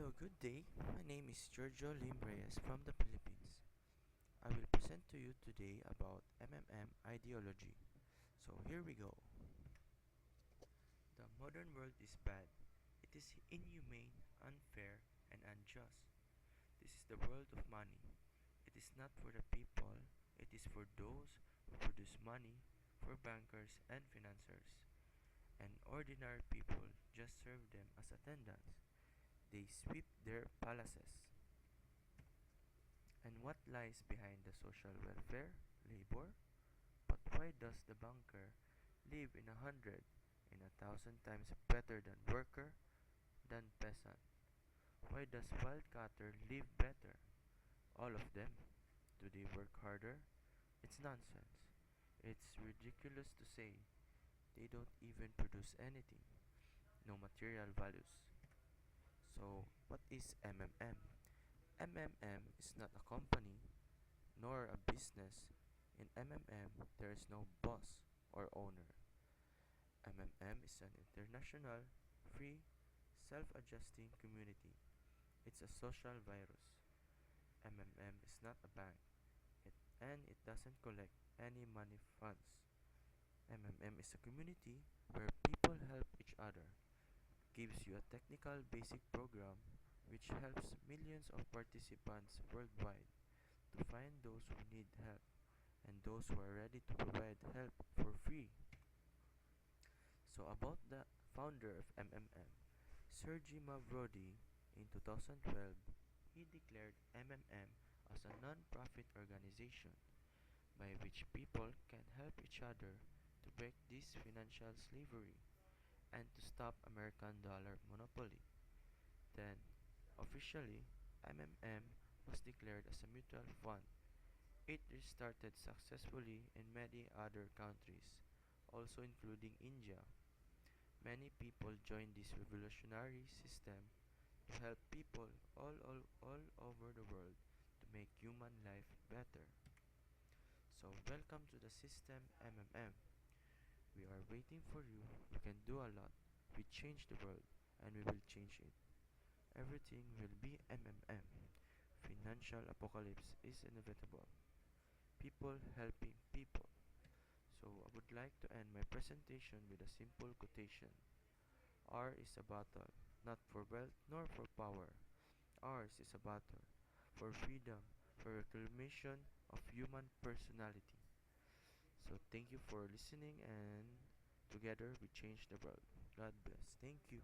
Hello, good day. My name is Giorgio Lim Reyes from the Philippines. I will present to you today about MMM ideology. So here we go. The modern world is bad. It is inhumane, unfair, and unjust. This is the world of money. It is not for the people, it is for those who produce money, for bankers and financiers. And ordinary people just serve them as attendants. They sweep their palaces. And what lies behind the social welfare? Labor? But why does the banker live in 100, in 1,000 times better than worker, than peasant? Why does wildcatter live better? All of them. Do they work harder? It's nonsense. It's ridiculous to say they don't even produce anything. No material values. So, what is MMM? MMM is not a company nor a business. In MMM, there is no boss or owner. MMM is an international, free, self-adjusting community. It's a social virus. MMM is not a bank, and it doesn't collect any money funds. MMM is a community where people help each other, gives you a technical basic program which helps millions of participants worldwide to find those who need help and those who are ready to provide help for free. So about the founder of MMM, Sergey Mavrodi, in 2012, he declared MMM as a non-profit organization by which people can help each other to break this financial slavery and to stop American dollar monopoly. Then, officially, MMM was declared as a mutual fund. It restarted successfully in many other countries, also including India. Many people joined this revolutionary system to help people all over the world to make human life better. So, welcome to the system MMM. We are waiting for you. We can do a lot. We change the world and we will change it. Everything will be MMM. Financial apocalypse is inevitable. People helping people. So I would like to end my presentation with a simple quotation. R is a battle, not for wealth nor for power. Ours is a battle for freedom, for reclamation of human personality. So thank you for listening and together we change the world. God bless. Thank you.